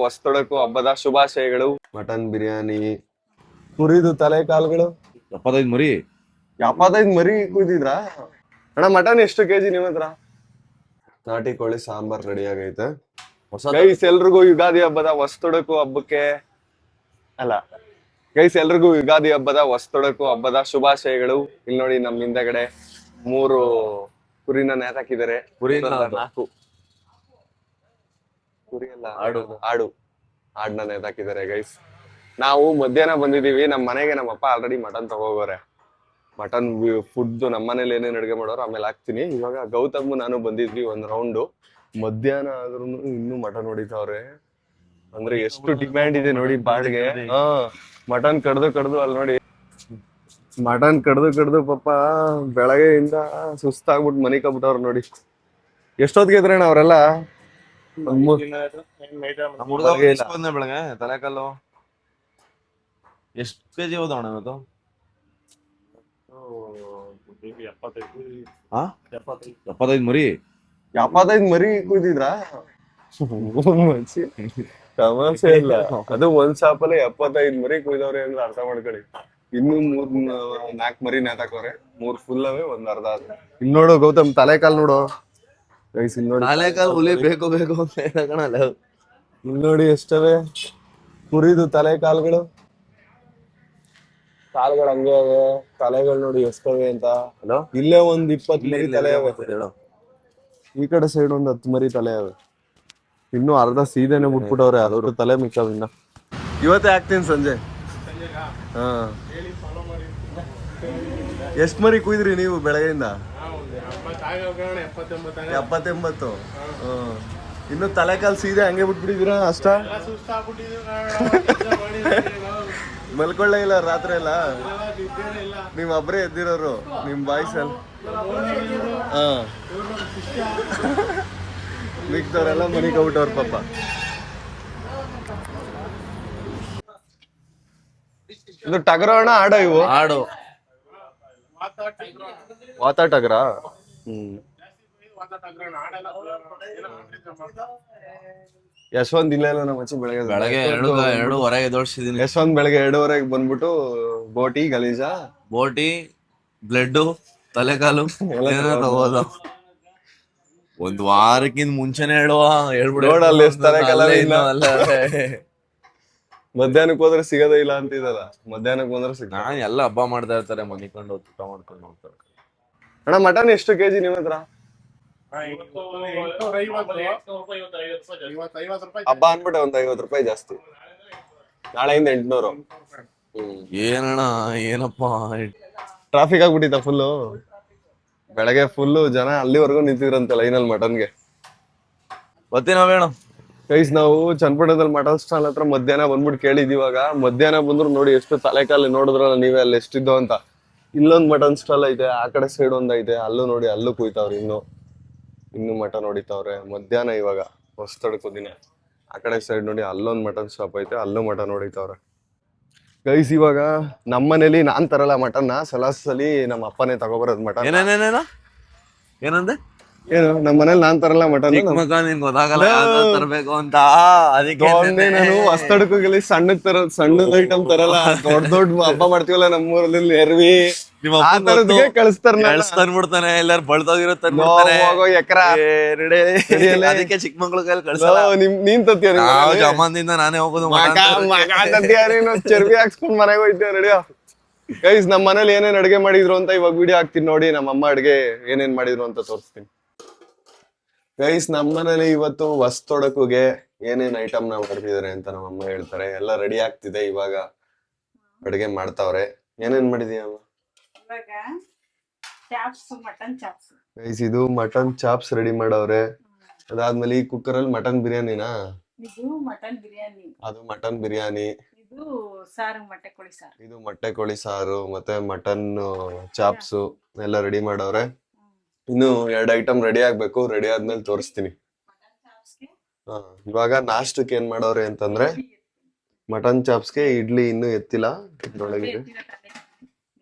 ಹೊಸ್ತೊಡಕು ಹಬ್ಬದ ಶುಭಾಶಯಗಳು. ಮಟನ್ ಬಿರಿಯಾನಿ, ಕುರಿದು ತಲೆ ಕಾಲುಗಳು, 75 ಮರಿ. 75 ಮರಿ ಕುಯ್ದಿದ್ರಾ ಅಣ್ಣ? ಮಟನ್ ಎಷ್ಟು ಕೆಜಿ ನಿಮ್ಮ ಹತ್ರ? ನಾಟಿ ಕೋಳಿ ಸಾಂಬಾರ್ ರೆಡಿ ಆಗೈತೆ. ಗೈಸ್ ಎಲ್ರಿಗೂ ಯುಗಾದಿ ಹಬ್ಬದ ಹೊಸ್ತೊಡಕು ಹಬ್ಬಕ್ಕೆ ಎಲ್ರಿಗೂ ಯುಗಾದಿ ಹಬ್ಬದ ಹೊಸ್ತೊಡಕು ಹಬ್ಬದ ಶುಭಾಶಯಗಳು. ಇಲ್ಲಿ ನೋಡಿ ನಮ್ ಹಿಂದಗಡೆ 3 ಕುರಿನ ನೇತಾಕಿದ್ದಾರೆ. 4 ಕುರಿ ಅಲ್ಲ, ಆಡ್ನ ನೇತಾಕಿದ್ದಾರೆ ಗೈಸ್. ನಾವು ಮಧ್ಯಾಹ್ನ ಬಂದಿದೀವಿ ನಮ್ ಮನೆಗೆ. ನಮ್ಮಪ್ಪ ಆಲ್ರೆಡಿ ಮಟನ್ ತಗೋಗೋರೆ. ಮಟನ್ ಫುಡ್ ನಮ್ಮ ಮನೇಲಿ ಏನೇನ್ ಅಡುಗೆ ಮಾಡೋರು ಆಮೇಲೆ ಹಾಕ್ತೀನಿ. ಇವಾಗ ಗೌತಮ್ ನಾನು ಬಂದಿದ್ವಿ ಒಂದ್ ರೌಂಡ್. ಮಧ್ಯಾಹ್ನ ಆದ್ರೂ ಇನ್ನೂ ಮಟನ್ ಹೊಡಿತಾವ್ರೆ. ಅಂದ್ರೆ ಎಷ್ಟು ಡಿಮ್ಯಾಂಡ್ ಇದೆ ನೋಡಿ ಬಾಡ್ಗೆ. ಮಟನ್ ಕಡ್ದು ಅಲ್ಲಿ ನೋಡಿ, ಮಟನ್ ಕಡ್ದು ಪಾಪ ಬೆಳಗ್ಗೆಯಿಂದ ಸುಸ್ತಾಗ್ಬಿಟ್ಟು ಮನಿ ಕಬ್ಬಿಟ್ಟವ್ರು ನೋಡಿ. ಎಷ್ಟೊತ್ತಿಗೆ ಇದ್ರೇಣ ಅವರೆಲ್ಲ? ಬೆಳಗ್ಗೆ ತಲೆಕಲ್ಲು ಎಷ್ಟು ಕೆಜಿ ಹೋದವಣ ಇವತ್ತು? 75 ಮರಿ. 75 ಮರಿ ಕುಯ್ದಿದ್ರಾ? ತಮಾಷೆ ಇಲ್ಲ. ಅದು ಒಂದ್ ಶಾಪಲ್ಲಿ 75 ಮರಿ ಕುಯ್ದವ್ರೆ ಅಂದ್ರೆ ಅರ್ಥ ಮಾಡ್ಕೊಳ್ಳಿ. ಇನ್ನು 4 ಮರಿ ನೇತಾಕವ್ರೆ. 3 ಫುಲ್ ಅವೇ, 1 ಅರ್ಧ ಆದ್ರೆ. ಇನ್ ನೋಡು ಗೌತಮ್ ತಲೆಕಾಲ್ ನೋಡು. ತಲೆಕಾಲ್ ಹುಲಿ ಬೇಕು ಅಂತ ಇಲ್ ನೋಡಿ ಎಷ್ಟವೆ ಕುರಿದು ತಲೆ ಕಾಲುಗಳು ಹಂಗೆ ಅವೆ. ತಲೆಗಳು ನೋಡಿ ಎಷ್ಟವೆ ಅಂತ. ಇಲ್ಲೇ ಒಂದ್ 20 ಮರಿ ತಲೆ ಅವೆ. ಈ ಕಡೆ ಸೈಡ್ ಒಂದ್ 10 ಮರಿ ತಲೆ ಅವೆ. ಇನ್ನು ಅರ್ಧ ಸೀದೆನೆ ಮುಟ್ಬಿಟ್ಟವ್ರೆ. ಅದ್ರ ತಲೆ ಮಿಕ್ಕವ್ ಇನ್ನ. ಇವತ್ತೇ ಹಾಕ್ತೀನಿ ಸಂಜೆ. ಹಾ, ಎಷ್ಟ್ ಮರಿ ಕುಯ್ದ್ರಿ ನೀವು ಬೆಳಗ್ಗೆಯಿಂದ? 70-80. ಇನ್ನು ತಲೆಕಾಲ್ ಸೀದೆ ಹಂಗೆ ಬಿಟ್ಬಿಟ್ಟಿದೀರಾ ಅಷ್ಟ? ಮಲ್ಕೊಳ್ಳೇ ಇಲ್ಲ ರಾತ್ರಿ ಎಲ್ಲ? ನೀವ್ ಒಬ್ರೇ ಎದ್ದಿರೋರು ನಿಮ್ ಬಾಯ್ಸ್ ಅಲ್ಲಿ? ಮಿಕ್ದವ್ರೆಲ್ಲ ಮನಿ ಕಬಿಟ್ಟವ್ರ ಪಾಪ. ಇದು ಟಗರ ಅಣ್ಣ? ಆಡೋ ಇವು? ಆಡು ವಾತ ಟಗರ. ಯಶವಂತ್ ಇಲ್ಲ ನಮ್ಮ ಮಚ್ಚಿ ಬೆಳಗ್ಗೆ 2:30 ಎದ್ದೋಳ್ಸಿದೀನಿ. ಯಶವಂತ್ ಬೆಳಗ್ಗೆ 2:30 ಬಂದ್ಬಿಟ್ಟು ಬೋಟಿ ಬ್ಲೆಡ್ ತಲೆಕಾಲು ತಗೋದು. ಒಂದ್ ವಾರಕ್ಕಿಂತ ಮುಂಚೆನೆ ಹೇಳ್ಬಿಡು. ಮಧ್ಯಾಹ್ನಕ್ಕೆ ಹೋದ್ರೆ ಸಿಗೋದೇ ಇಲ್ಲ ಅಂತಿದಲ್ಲ. ಮಧ್ಯಾಹ್ನಕ್ಕೆ ಬಂದ್ರೆ ನಾನ್ ಎಲ್ಲ ಹಬ್ಬ ಮಾಡ್ತಾ ಇರ್ತಾರೆ, ಮನಿಕೊಂಡು ಊಟ ಮಾಡ್ಕೊಂಡು ಹೋಗ್ತಾರೆ. ಅಣ್ಣ ಮಟನ್ ಎಷ್ಟು ಕೆಜಿ ನಿಮ್ಮ ಹತ್ರ? ಹಬ್ಬ ಅನ್ಬಿಟ್ಟೆ ಒಂದ್ 50 ರೂಪಾಯಿ ಜಾಸ್ತಿ. ನಾಳೆಯಿಂದ 800. ಏನಣ್ಣ ಏನಪ್ಪಾ ಟ್ರಾಫಿಕ್ ಆಗ್ಬಿಟ್ಟಿತ್ತ ಫುಲ್ಲು. ಬೆಳಗ್ಗೆ ಫುಲ್ಲು ಜನ ಅಲ್ಲಿವರೆಗೂ ನಿಂತಿದ್ರಂತೆ ಲೈನಲ್ಲಿ ಮಟನ್ಗೆ. ಗೊತ್ತೇನವೇಣ ಗೈಸ್, ನಾವು ಚನ್ನಪಟ್ಟಣದಲ್ಲಿ ಮಟನ್ ಸ್ಟಾಲ್ ಹತ್ರ ಮಧ್ಯಾಹ್ನ ಬಂದ್ಬಿಟ್ಟು ಕೇಳಿದೀವಾಗ. ಮಧ್ಯಾಹ್ನ ಬಂದ್ರು ನೋಡಿ ಎಷ್ಟು ತಲೆಕಾಲಿ ನೋಡಿದ್ರಲ್ಲ ನೀವೇ ಅಲ್ಲಿ ಎಷ್ಟಿದ್ದೋ ಅಂತ. ಇಲ್ಲೊಂದ್ ಮಟನ್ ಸ್ಟಾಲ್ ಐತೆ, ಆ ಕಡೆ ಸೈಡ್ ಒಂದ್ ಐತೆ. ಅಲ್ಲೂ ನೋಡಿ, ಅಲ್ಲೂ ಕುಯ್ತಾವ್ರಿ. ಇನ್ನು ಮಟನ್ ಹೊಡಿತಾವ್ರೆ ಮಧ್ಯಾಹ್ನ. ಇವಾಗ ಹೊಸ್ತಡಕು ದಿನ ಆ ಕಡೆ ಸೈಡ್ ನೋಡಿ ಅಲ್ಲೊಂದ್ ಮಟನ್ ಶಾಪ್ ಐತೆ, ಅಲ್ಲೂ ಮಟನ್ ಹೊಡಿತಾವ್ರೆ. ಗೈಸ್ ಇವಾಗ ನಮ್ಮ ಮನೇಲಿ ನಾನ್ ತರಲ್ಲ ಮಟನ್ನ, ಸಲಿ ನಮ್ಮ ಅಪ್ಪನೇ ತಗೋಬರೋದ್ ಮಟನ್. ಏನಂದೆ? ಏನು ನಮ್ಮ ಮನೇಲಿ ನಾನ್ ತರಲ್ಲ ಮಟನ್. ತರಬೇಕು ಅಂತ ನಾನು ಹೊಸ್ತಡಕೋಗಿ ಸಣ್ಣ ಐಟಮ್ ತರಲ್ಲ. ದೊಡ್ಡ ಹಬ್ಬ ಮಾಡ್ತೀವಲ್ಲ ನಮ್ಮೂರಲ್ಲಿ ನೆರವಿ, ಕಳಿಸ್ತಾನೆ. ಎಲ್ಲಾರು ಬಳ್ದೋಗಿರೋ ಅದಕ್ಕೆ ಚಿಕ್ಕಮಂಗ್ಳೂರ್ ಕೈಲಿ ಕಳ್ಸಲ್ಲ. ನೀನ್ ತತ್ತೀಯ? ಜಮಾನ್ದಿಂದ ನಾನೇ ಹೋಗೋದು. ಚರ್ಬಿ ಹಾಕ್ಸ್ಕೊಂಡ್ ಮನೆಗೆ ಹೋಯ್ತೇವೆ. ರೆಡಿಯೋ ಗೈಸ್, ನಮ್ ಮನೇಲಿ ಏನೇನ್ ಅಡ್ಗೆ ಮಾಡಿದ್ರು ಅಂತ ಇವಾಗ ವಿಡಿಯೋ ಹಾಕ್ತೀನಿ ನೋಡಿ. ನಮ್ಮ ಅಮ್ಮ ಅಡ್ಗೆ ಏನೇನ್ ಮಾಡಿದ್ರು ಅಂತ ತೋರಿಸ್ತೀನಿ. ಗೈಸ್, ನಮ್ಮ ಮನೇಲಿ ಇವತ್ತು ಹೊಸ್ತೊಡಕುಗೆ ಏನೇನ್ ಐಟಮ್ ನ ಮಾಡ್ತಿದಾರೆ ಅಂತ ನಮ್ಮ ಅಮ್ಮ ಹೇಳ್ತಾರೆ. ಎಲ್ಲ ರೆಡಿ ಆಗ್ತಿದೆ, ಇವಾಗ ಅಡ್ಗೆ ಮಾಡ್ತಾವ್ರೆ. ಏನೇನ್ ಮಾಡಿದೀಯ ಅಮ್ಮ? ಗೈಸ್, ಇದು ಮಟನ್ ಚಾಪ್ಸ್ ರೆಡಿ ಮಾಡವ್ರೆ. ಅದಾದ್ಮೇಲೆ ಈ ಕುಕ್ಕರ್ ಅಲ್ಲಿ ಮಟನ್ ಬಿರಿಯಾನಿನಾ? ಅದು ಮಟನ್ ಬಿರಿಯಾನಿ. ಇದು ಮೊಟ್ಟೆ ಕೋಳಿ ಸಾರು ಮತ್ತೆ ಮಟನ್ ಚಾಪ್ಸ್ ಎಲ್ಲ ರೆಡಿ ಮಾಡವ್ರೆ. ಇನ್ನು 2 ಐಟಮ್ ರೆಡಿ ಆಗ್ಬೇಕು. ರೆಡಿ ಆದ್ಮೇಲೆ ತೋರಿಸ್ತೀನಿ. ಇವಾಗ ನಾಷ್ಟಕ್ಕೆ ಏನ್ ಮಾಡವ್ರೆ ಅಂತಂದ್ರೆ, ಮಟನ್ ಚಾಪ್ಸ್ಗೆ ಇಡ್ಲಿ ಇನ್ನೂ ಎತ್ತಿಲ್ಲ. ಇದ್ರೊಳಗಿದೆ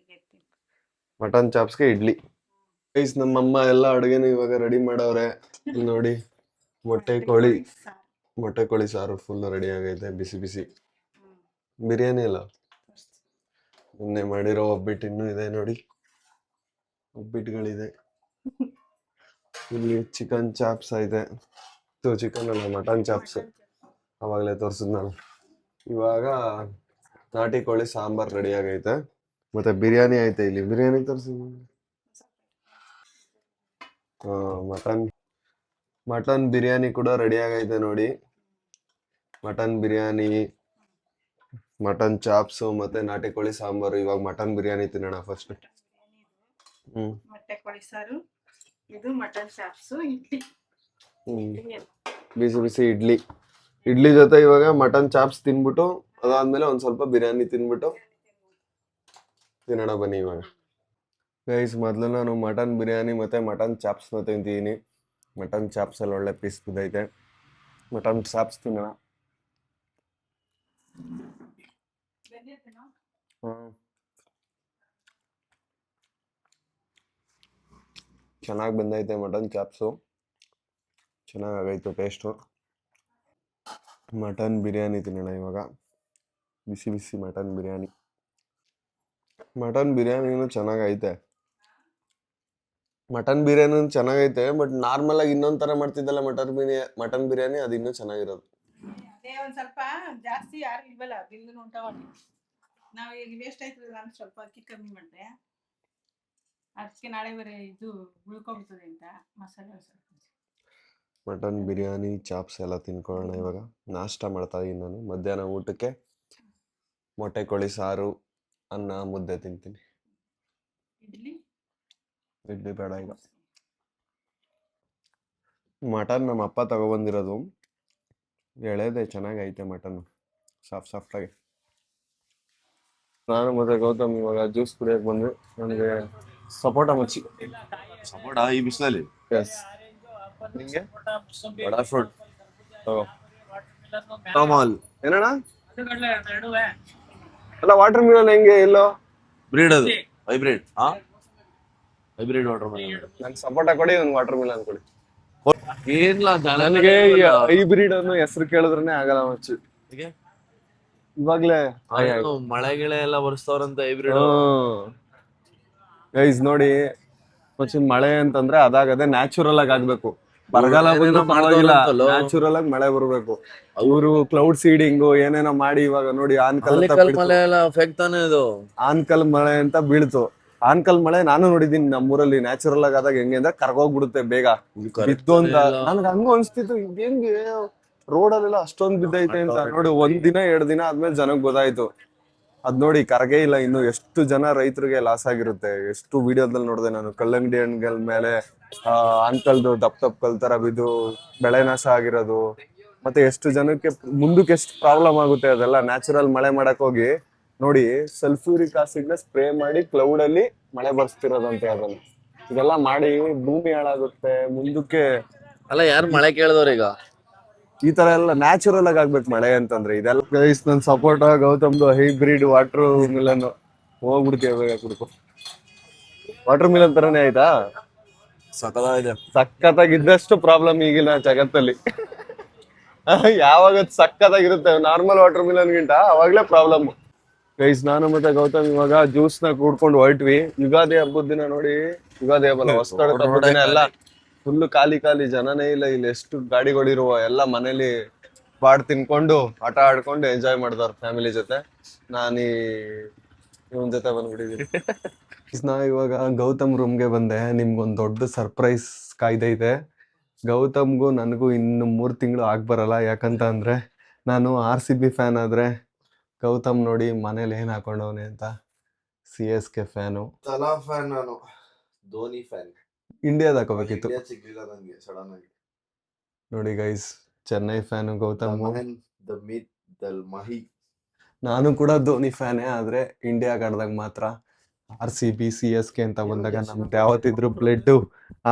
ಮಟನ್ ಚಾಪ್ಸ್ಗೆ ಇಡ್ಲಿ. ಗೈಸ್, ನಮ್ಮಮ್ಮ ಎಲ್ಲ ಅಡುಗೆನು ಇವಾಗ ರೆಡಿ ಮಾಡವ್ರೆ. ನೋಡಿ, ಮೊಟ್ಟೆ ಕೋಳಿ ಮೊಟ್ಟೆ ಕೋಳಿ ಸಾರು ಫುಲ್ ರೆಡಿ ಆಗೈತೆ, ಬಿಸಿ ಬಿಸಿ. ಬಿರಿಯಾನಿ ಅಲ್ಲ, ನಿನ್ನೆ ಮಾಡಿರೋ ಒಬ್ಬಿಟ್ಟು ಇನ್ನೂ ಇದೆ ನೋಡಿ, ಒಬ್ಬಿಟ್ಟುಗಳಿದೆ. ಇಲ್ಲಿ ಚಿಕನ್ ಚಾಪ್ಸ್ ಐತೆ, ಚಿಕನ್ ಅಲ್ಲ ಮಟನ್ ಚಾಪ್ಸ್, ಅವಾಗಲೇ ತೋರಿಸಿದ್ನಲ್ಲ. ಇವಾಗ ನಾಟಿ ಕೋಳಿ ಸಾಂಬಾರ್ ರೆಡಿ ಆಗೈತೆ, ಮತ್ತೆ ಬಿರಿಯಾನಿ ಐತೆ. ಇಲ್ಲಿ ಬಿರಿಯಾನಿ ತೋರಿಸಿದ್ನ, ಮಟನ್ ಬಿರಿಯಾನಿ ಕೂಡ ರೆಡಿ ಆಗೈತೆ ನೋಡಿ. ಮಟನ್ ಬಿರಿಯಾನಿ, ಮಟನ್ ಚಾಪ್ಸು ಮತ್ತೆ ನಾಟಿ ಕೋಳಿ ಸಾಂಬಾರು. ಇವಾಗ ಮಟನ್ ಬಿರಿಯಾನಿ ತಿನ್ನೋಣ ಫಸ್ಟ್. ಮೊಟ್ಟೆ ಕೋಳಿ ಸಾರು, ಇದು ಮಟನ್ ಚಾಪ್ಸ್, ಇಡ್ಲಿ. ಬಿಸಿ ಬಿಸಿ ಇಡ್ಲಿ. ಇಡ್ಲಿ ಜೊತೆ ಇವಾಗ ಮಟನ್ ಚಾಪ್ಸ್ ತಿನ್ಬಿಟ್ಟು ಅದಾದ್ಮೇಲೆ ಒಂದ್ ಸ್ವಲ್ಪ ಬಿರಿಯಾನಿ ತಿನ್ಬಿಟ್ಟು ತಿನ್ನೋಣ ಬನ್ನಿ. ಇವಾಗ ಗೈಸ್, ಮೊದಲು ನಾನು ಮಟನ್ ಬಿರಿಯಾನಿ ಮತ್ತೆ ಮಟನ್ ಚಾಪ್ಸ್ನ ತಿಂತೀನಿ. ಮಟನ್ ಚಾಪ್ಸ್ ಅಲ್ಲಿ ಒಳ್ಳೆ ಪೀಸ್ ಬಿದ್ದೈತೆ, ಮಟನ್ ಚಾಪ್ಸ್ ತಿನ್ನೋಣ. ಚೆನ್ನಾಗಿ ಬಂದೈತೆ ಮಟನ್ ಚಾಪ್ಸು, ಚೆನ್ನಾಗೈತೆ ಟೇಸ್ಟು. ಮಟನ್ ಬಿರಿಯಾನಿ ತಿನ್ನೋಣ ಇವಾಗ, ಬಿಸಿ ಬಿಸಿ ಮಟನ್ ಬಿರಿಯಾನಿ. ಮಟನ್ ಬಿರಿಯಾನಿನೂ ಚೆನ್ನಾಗೈತೆ, ಮಟನ್ ಬಿರಿಯಾನಿ ಚೆನ್ನಾಗೈತೆ. ಬಟ್ ನಾರ್ಮಲ್ ಆಗಿ ಇನ್ನೊಂದ್ ತರ ಮಾಡ್ತಿದ್ದಲ್ಲ ಮಟನ್ ಬಿರಿಯಾನಿ, ಅದು ಇನ್ನೂ ಚೆನ್ನಾಗಿರೋದು. ಅದೇ ಒಂದ್ ಸ್ವಲ್ಪ ಜಾಸ್ತಿ ಯಾರು ಇಲ್ವಲ್ಲ, ಬಿಲ್ಲು ಉಂಟಾವಲ್ಲಿ ನಾವು ಈಗ ವೇಸ್ಟ್ ಆಯ್ತದ. ನಾನು ಸ್ವಲ್ಪ ಅಕ್ಕಿ ಕಮ್ಮಿ ಮಾಡಿದೆ, ಅದಕ್ಕೆ ನಾಳೆ ಬೇರೆ ಇದು ಉಳ್ಕೊಂಬಿಡ್ತದೆ ಅಂತ ಮಸಾಲೆ ಸ್ವಲ್ಪ. ಮಟನ್ ಬಿರಿಯಾನಿ ಚಾಪ್ಸ್ ಎಲ್ಲ ತಿನ್ಕೊಳ್ಳೋಣ ಇವಾಗ. ನಾಷ್ಟ ಮಾಡ್ತಾ ಇದೀನಿ ನಾನು. ಮಧ್ಯಾಹ್ನ ಊಟಕ್ಕೆ ಮೊಟ್ಟೆ ಕೋಳಿ ಸಾರು, ಅನ್ನ, ಮುದ್ದೆ ತಿಂತೀನಿ. ಇಡ್ಲಿ ಬೇಡ ಈಗ. ಮಟನ್ ನಮ್ಮ ಅಪ್ಪ ತಗೊಬಂದಿರೋದು, ಎಳೆದೆ, ಚೆನ್ನಾಗೈತೆ ಮಟನ್, ಸಾಫ್ಟ್ ಆಗಿ. ನಾನು ಮತ್ತೆ ಗೌತಮ್ ಇವಾಗ ಜ್ಯೂಸ್ ಕುಡಿಯಕ್ ಬಂದ್ವಿ. ನನಗೆ ಸಪೋಟ ಮಚ್ಚಿ. ಸಪೋಟ ಈ ಬಿಸಿಲಲ್ಲಿ? ಎಸ್. ನಿಂಗೆ ಬಡಾ ಫ್ರೂಟ್ ತಗೋ. ಕಮಾಲ್. ಏನಣ್ಣ? ಅಲ್ಲ ವಾಟರ್ ಮಿಲನ್ ಹೆಂಗೆ ಎಲ್ಲೋ ಬ್ರೀಡ್ ಅದು, ಹೈಬ್ರಿಡ್. Hybrid water Milan. ನಂಗೆ ಸಪೋಟ ಕೊಡಿ, ಒಂದು ವಾಟರ್ ಮಿಲನ್ ಕೊಡಿ. ಏನಿಲ್ಲ, ನನಗೆ ಹೈಬ್ರಿಡ್ ಅನ್ನೋ ಹೆಸರು ಕೇಳಿದ್ರೇನೆ ಆಗಲ್ಲ ಮಚ್ಚಿ. ಇವಾಗ್ಲೇ ಮಳೆ ಗಿಳೆ ಎಲ್ಲ ಬರ್ಸ್ತವ್ರಂತ ಹೈಬ್ರಿಡ್. ಗೈಸ್ ನೋಡಿ ಮಚ್ಚಿ, ಮಳೆ ಅಂತಂದ್ರೆ ಅದಾಗದೆ ನ್ಯಾಚುರಲ್ ಆಗಿ ಆಗ್ಬೇಕು. ಬರಗಾಲ ಬಂದು ಪರವಾಗಿಲ್ಲ, ನ್ಯಾಚುರಲ್ ಆಗಿ ಮಳೆ ಬರ್ಬೇಕು. ಅವರು ಕ್ಲೌಡ್ ಸೀಡಿಂಗು ಏನೇನೋ ಮಾಡಿ ಇವಾಗ ನೋಡಿ ಆನ್ಕಲ್ ಮಳೆ ಎಲ್ಲ ಫೇಕ್ ತಾನೇ ಇದು. ಆನ್ಕಲ್ ಮಳೆ ಅಂತ ಬೀಳ್ತು. ಆನ್ಕಲ್ ಮಳೆ ನಾನು ನೋಡಿದೀನಿ ನಮ್ಮೂರಲ್ಲಿ. ನ್ಯಾಚುರಲ್ ಆಗಿ ಆದಾಗ ಹೆಂಗೆ ಅಂದ್ರೆ ಕರ್ಗೋಗ್ಬಿಡುತ್ತೆ ಬೇಗ, ಬಿದ್ದು ಅಂತ. ನನ್ಗೆ ಹಂಗ ಅನ್ಸ್ತಿತ್ತು, ಹೆಂಗೆ ರೋಡಲ್ಲೆಲ್ಲ ಅಷ್ಟೊಂದು ಬಿದ್ದೈತೆ ಅಂತ. ನೋಡಿ 1 ದಿನ 2 ದಿನ ಆದ್ಮೇಲೆ ಜನಕ್ಕೆ ಗೊತ್ತಾಯ್ತು. ಅದ್ ನೋಡಿ ಕರಗೇ ಇಲ್ಲ ಇನ್ನು. ಎಷ್ಟು ಜನ ರೈತರಿಗೆ ಲಾಸ್ ಆಗಿರುತ್ತೆ. ಎಷ್ಟು ವಿಡಿಯೋದಲ್ಲಿ ನೋಡಿದೆ ನಾನು, ಕಲ್ಲಂಗಡಿ ಹಣ್ಣುಗಳ ಮೇಲೆ ಆನ್ಕಲ್ದು ದಪ್ಪ ಕಲ್ ತರ ಬಿದ್ದು ಬೆಳೆ ನಾಶ ಆಗಿರೋದು. ಮತ್ತೆ ಎಷ್ಟು ಜನಕ್ಕೆ ಮುಂದಕ್ಕೆ ಎಷ್ಟು ಪ್ರಾಬ್ಲಮ್ ಆಗುತ್ತೆ. ಅದೆಲ್ಲ ನ್ಯಾಚುರಲ್ ಮಳೆ ಮಾಡಕ್ ಹೋಗಿ ನೋಡಿ ಸಲ್ಫ್ಯೂರಿಕ್ ಆಸಿಡ್ ನ ಸ್ಪ್ರೇ ಮಾಡಿ ಕ್ಲೌಡ್ ಅಲ್ಲಿ ಮಳೆ ಬರ್ಸ್ತಿರೋದಂತೆ. ಅದನ್ನ ಇದೆಲ್ಲ ಮಾಡಿ ಭೂಮಿ ಹಾಳಾಗುತ್ತೆ ಮುಂದಕ್ಕೆ. ಅಲ್ಲ, ಯಾರು ಮಳೆ ಕೇಳಿದವ್ರ ಈಗ? ಈ ತರ ಎಲ್ಲ ನ್ಯಾಚುರಲ್ ಆಗಿ ಆಗ್ಬೇಕು ಮಳೆ ಅಂತಂದ್ರೆ. ಇದೆಲ್ಲ ಗೈಸ್ ನನ್ ಸಪೋರ್ಟ್ ಗೌತಮ್ದು ಹೈಬ್ರಿಡ್ ವಾಟರ್ ಮಿಲನ್. ಹೋಗ್ಬಿಡ್ತೀವಿ ಬೇಗ ಕುಡ್ಕೊ. ವಾಟರ್ ಮಿಲನ್ ತರನೇ ಆಯ್ತಾ? ಸಕಲಾಗಿದೆ. ಸಖತ್ತಾಗಿದ್ದಷ್ಟು ಪ್ರಾಬ್ಲಮ್ ಈಗಿನ ಜಗತ್ತಲ್ಲಿ. ಯಾವಾಗ ಸಖತ್ತಾಗಿರುತ್ತೆ ನಾರ್ಮಲ್ ವಾಟರ್ ಮಿಲನ್ ಗಿಂತ, ಅವಾಗ್ಲೇ ಪ್ರಾಬ್ಲಮ್. ಗೈಸ್ ನಾನು ಮತ್ತೆ ಗೌತಮ್ ಇವಾಗ ಜ್ಯೂಸ್ ನ ಕೂಡ್ಕೊಂಡು ಹೊರಟ್ವಿ. ಯುಗಾದಿ ಹಬ್ಬದ ದಿನ ನೋಡಿ, ಯುಗಾದಿ ಹಬ್ಬ ಹೊಸತಡದ ಹಬ್ಬದ ದಿನ ಎಲ್ಲ ಫುಲ್ ಖಾಲಿ ಖಾಲಿ, ಜನನೇ ಇಲ್ಲ ಇಲ್ಲಿ. ಎಷ್ಟು ಗಾಡಿಗಳಿರುವ ಎಲ್ಲ ಮನೇಲಿ ಬಾಡ್ ತಿನ್ಕೊಂಡು ಆಟ ಆಡ್ಕೊಂಡು ಎಂಜಾಯ್ ಮಾಡ್ತಾರ ಫ್ಯಾಮಿಲಿ ಜೊತೆ. ನಾನು ಇವನ್ ಜೊತೆ ಬಂದ್ಬಿಟ್ಟಿದೀನಿ. ನಾ ಇವಾಗ ಗೌತಮ್ ರೂಮ್ಗೆ ಬಂದೆ. ನಿಮ್ಗೊಂದ್ ದೊಡ್ಡ ಸರ್ಪ್ರೈಸ್ ಕಾಯ್ದೈತೆ. ಗೌತಮ್ಗೂ ನನಗೂ ಇನ್ನು 3 ತಿಂಗಳು ಆಗ್ಬರಲ್ಲ. ಯಾಕಂತ ಅಂದ್ರೆ ನಾನು RCB ಫ್ಯಾನ್ ಆದ್ರೆ, ಗೌತಮ್ ನೋಡಿ ಮನೇಲಿ ಏನ್ ಹಾಕೊಂಡವನೆ ಅಂತ, CSK ಫ್ಯಾನು. ತಲಾ ಫ್ಯಾನ್ ನಾನು, ಧೋನಿ ಫ್ಯಾನ್. ಇಂಡಿಯಾದ ಹಾಕೋಬೇಕಿತ್ತು. ಸಿಗ್ಲಿಲ್ಲ ನಂಗೆ ಸಡನ್ ಆಗಿ. ನೋಡಿ ಗೈಸ್, ಚೆನ್ನೈ ಫ್ಯಾನು ಗೌತಮ್. ನಾನು ಕೂಡ ಧೋನಿ ಫ್ಯಾನೇ, ಆದ್ರೆ ಇಂಡಿಯಾಗ ಆಡ್ದಾಗ ಮಾತ್ರ. RCB CSK ಅಂತ ಬಂದಾಗ ನಮ್ದು ಯಾವತ್ತಿದ್ರು ಬ್ಲಡ್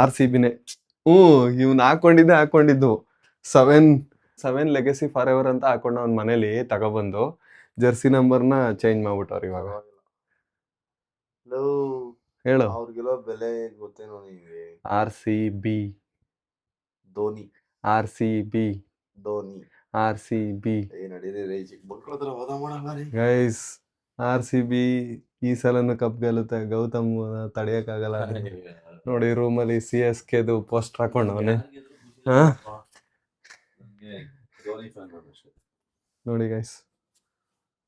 RCBನೇ. ಇವ್ನು ಹಾಕೊಂಡಿದ್ದು 7 ಲೆಗಸಿ ಫಾರ್ ಎವರ್ ಅಂತ ಹಾಕೊಂಡ ಅವ್ನ ಮನೇಲಿ ತಗೊಬಂದು ಜರ್ಸಿ ನಂಬರ್ನ ಚೇಂಜ್ ಮಾಡ್ಬಿಟ್ಟವ್ರು ಇವಾಗ. ಹೇಳು. ಅವ್ರಿಗೆಲ್ಲ ಬೆಲೆ ಗೊತ್ತೇನೋ ನಿಂಗೆ? RCB Dhoni. RCB Dhoni RCB ನಡೀರಿ ಚಿಕ್ಕ ಮಕ್ಳ ಹತ್ರ ವಾದ ಮಾಡಲ್ಲ ರೀ. ಗೈಸ್, RCB ಈ ಸಲನು ಕಪ್ ಗೆಲ್ಲುತ್ತೆ. ಗೌತಮ್ ತಡೆಯಕ್ಕಾಗಲ್ಲ. ನೋಡಿ ರೂಮಲ್ಲಿ CSKದು ಪೋಸ್ಟರ್ ಹಾಕೊಂಡವನೆ. ಹಾ ಧೋನಿ ಫ್ಯಾನ್ ಅಷ್ಟೇ. ನೋಡಿ ಗೈಸ್,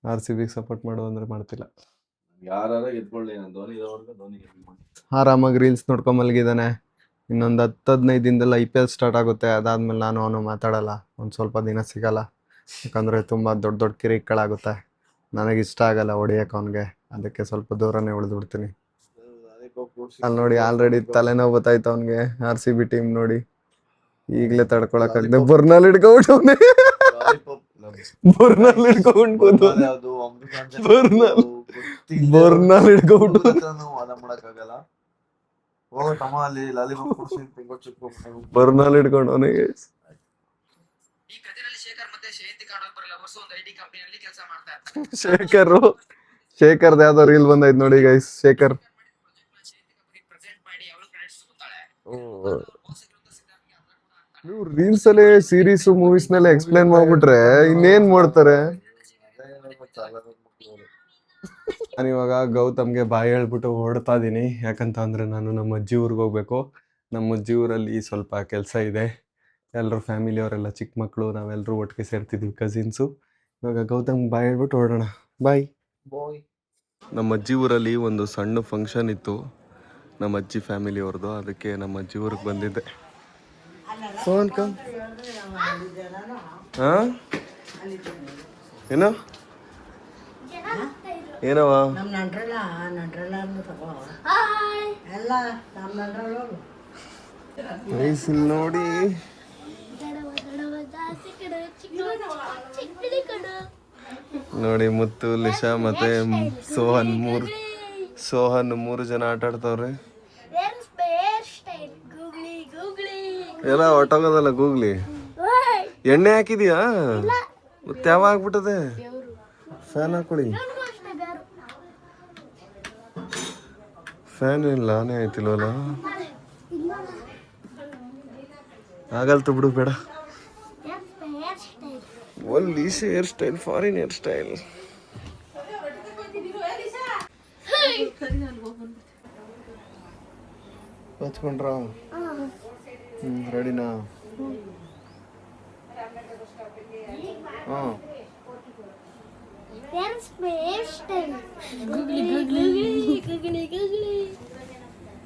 RCB ಸಪೋರ್ಟ್ ಮಾಡು ಅಂದ್ರೆ ಮಾಡ್ತಿಲ್ಲ. ಯಾರ ಗೆದ್ಕೊಳ್ಳಿ, ನಾನು ಧೋನಿ ಇರೋವರೆಗೂ ಧೋನಿ ಆರಾಮಾಗಿ ರೀಲ್ಸ್ ನೋಡ್ಕೊಂಡ್ ಮಲಗಿದಾನೆ. ಇನ್ನೊಂದು 10-15 ದಿನದಲ್ಲಿ IPL ಸ್ಟಾರ್ಟ್ ಆಗುತ್ತೆ. ಅದಾದ್ಮೇಲೆ ನಾನು ಅವನು ಮಾತಾಡಲ್ಲ, ಒಂದು ಸ್ವಲ್ಪ ದಿನ ಸಿಗಲ್ಲ. ಯಾಕಂದರೆ ತುಂಬ ದೊಡ್ಡ ದೊಡ್ಡ ಕಿರಿಕ್ಗಳಾಗುತ್ತೆ. ನನಗಿಷ್ಟ ಆಗಲ್ಲ ಹೊಡಿಯೋಕೆ ಅವನಿಗೆ, ಅದಕ್ಕೆ ಸ್ವಲ್ಪ ದೂರನೇ ಉಳಿದ್ಬಿಡ್ತೀನಿ. ಅಲ್ಲಿ ನೋಡಿ ಆಲ್ರೆಡಿ ತಲೆನೋವು ಗೊತ್ತಾಯ್ತು ಅವನಿಗೆ. RCB ಟೀಮ್ ನೋಡಿ ಈಗಲೇ ತಡ್ಕೊಳಕ್ಕಾಗದೆ ಬರ್ನಲ್ಲಿ ಹಿಡ್ಕೊಂಡ್ಬಿಟ್ಟವನೆ. ಬರ್ನಲ್ಲಿ ಹಿಡ್ಕೊಂಡು ಬರ್ನಲ್ಲಿ ಹಿಡ್ಕೊಂಡ್ಬಿಟ್ಟು ವಾದ ಮಾಡಕ್ಕಾಗಲ್ಲ. ಹೋಗೋ ತಮ್ಮ ಅಲ್ಲಿ ಲಾಲಿಪಾಪ್ ಕೊಡ್ಸಿ ಬರ್ನಲ್ಲಿ ಹಿಡ್ಕೊಂಡವನೆ. ಶೇಖರ್ದು ಯಾವ್ದೋ ರೀಲ್ ಬಂದೈತ್ ನೋಡಿ ಗೈಸ್. ಶೇಖರ್ ನೀವು ರೀಲ್ಸ್ ಅಲ್ಲೇ ಸೀರೀಸ್ ಮೂವೀಸ್ ನೆಲ್ಲ ಎಕ್ಸ್ಪ್ಲೈನ್ ಮಾಡ್ಬಿಟ್ರೆ ಇನ್ನೇನ್ ಮಾಡ್ತಾರೆ. ನಾನು ಇವಾಗ ಗೌತಮ್ಗೆ ಬಾಯಿ ಹೇಳ್ಬಿಟ್ಟು ಹೊರಡ್ತಾ ಇದೀನಿ. ಯಾಕಂತ ಅಂದ್ರೆ ನಾನು ನಮ್ಮ ಅಜ್ಜಿ ಊರಿಗೆ ಹೋಗ್ಬೇಕು. ನಮ್ಮ ಅಜ್ಜಿ ಊರಲ್ಲಿ ಸ್ವಲ್ಪ ಕೆಲಸ ಇದೆ. ಎಲ್ಲರೂ ಫ್ಯಾಮಿಲಿಯವರೆಲ್ಲ ಚಿಕ್ಕ ಮಕ್ಕಳು, ನಾವೆಲ್ಲರೂ ಒಟ್ಟಿಗೆ ಸೇರ್ತಿದ್ವಿ, ಕಸಿನ್ಸು. ಇವಾಗ ಗೌತಮ್ ಬಾಯ್ ಹೇಳ್ಬಿಟ್ಟು ಹೊರಡೋಣ. ಬಾಯ್. ನಮ್ಮ ಅಜ್ಜಿ ಊರಲ್ಲಿ ಒಂದು ಸಣ್ಣ ಫಂಕ್ಷನ್ ಇತ್ತು, ನಮ್ಮ ಅಜ್ಜಿ ಫ್ಯಾಮಿಲಿಯವ್ರದ್ದು. ಅದಕ್ಕೆ ನಮ್ಮ ಅಜ್ಜಿ ಊರಿಗೆ ಬಂದಿದ್ದೆ. Phone come. ಹಾಂ ಏನೋ ಏನವ ನಮ್ಮ ನಂಟ್ರಲ್ಲ ತಗೋ ಎಲ್ಲ ನಮ್ಮ ನಂಟ್ರಲ್ಲ ಇಲ್ಲಿ ನೋಡಿ. ನೋಡಿ ಮುತ್ತು, ಲಿಶಾ ಮತ್ತೆ ಸೋಹನ್ ಮೂರು ಜನ ಆಟ ಆಡ್ತಾವ್ರೆ. ಎಲ್ಲ ಹೊಟ್ಟೋಗೋದಲ್ಲ ಗೂಗ್ಲಿ. ಎಣ್ಣೆ ಹಾಕಿದ್ಯಾ? ಮತ್ತೆ ಯಾವ ಆಗ್ಬಿಟ್ಟದೆ? ಫ್ಯಾನ್ ಹಾಕೊಳ್ಳಿ. ಫ್ಯಾನ್ ಇಲ್ಲ, ಆನೆ ಆಯ್ತಿಲ್ವಲ್ಲ. ಆಗಲ್ತು ಬಿಡು, ಬೇಡ. ಒಲ್ಲಿ hair style, foreign hair style. ಹಚ್ಕೊಂಡ್ರ? ರೆಡಿನಾ? ಹಾಂ.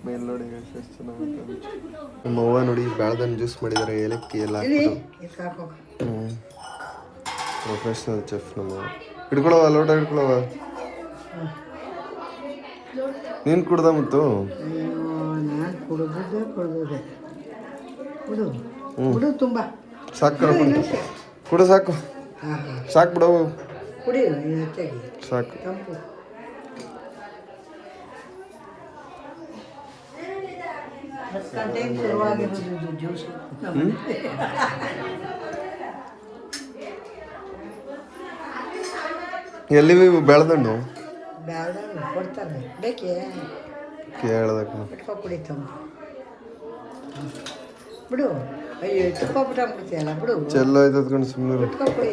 ಮೇಲ್ ನೋಡಿ ಎಷ್ಟು ಚೆನ್ನಾಗಿ. ನಮ್ಮ ಅವ್ವ ನೋಡಿ ಬೆಳ್ದನ್ ಜ್ಯೂಸ್ ಮಾಡಿದ್ದಾರೆ, ಏಲಕ್ಕಿ ಎಲ್ಲ ಹಾಕ್ಬಿಟ್ಟು. ಪ್ರೊಫೆಷ್ನಲ್ ಚೆಫ್ ನಮ್ಮ. ಹಿಡ್ಕೊಳವ, ಲೋಟ ಹಿಡ್ಕೊಳವ. ನೀನು ಕುಡ್ದ ಮುತ್ತು? ನಾನು ಕುಡಿದೆ ಕುಡು ತುಂಬ ಸಾಕು ಕುಡು, ಸಾಕು ಸಾಕು ಬಿಡವು, ಕುಡಿ ಹೆಚ್ಚಾಗಿ ಸಾಕು. ತಂಪು. ಶುರುವಾಗಿರೋದು ಜ್ಯೂಸ್. ಎಲ್ಲಿ ಬೆಳೆದಣ್ಣು ಬ್ಯಾಡ ಕೊಡ್ತಾರೆ, ಬೇಕೇ ಕೇಳ್ದಕ್ಕ. ಇಟ್ಕೊ ಕುಡಿ ತಂಪು ಬಿಡು. ಅಯ್ಯೋ ತುಪ್ಪ ಬಿಟ್ಟಾಗ್ಬಿಡ್ತೀಯಲ್ಲ ಬಿಡು. ಚೆಲ್ಲ ಆಯ್ತದ ಕಣ್ ಸುಮ್ಮನೆ. ಇಟ್ಕೊ ಕುಡಿ.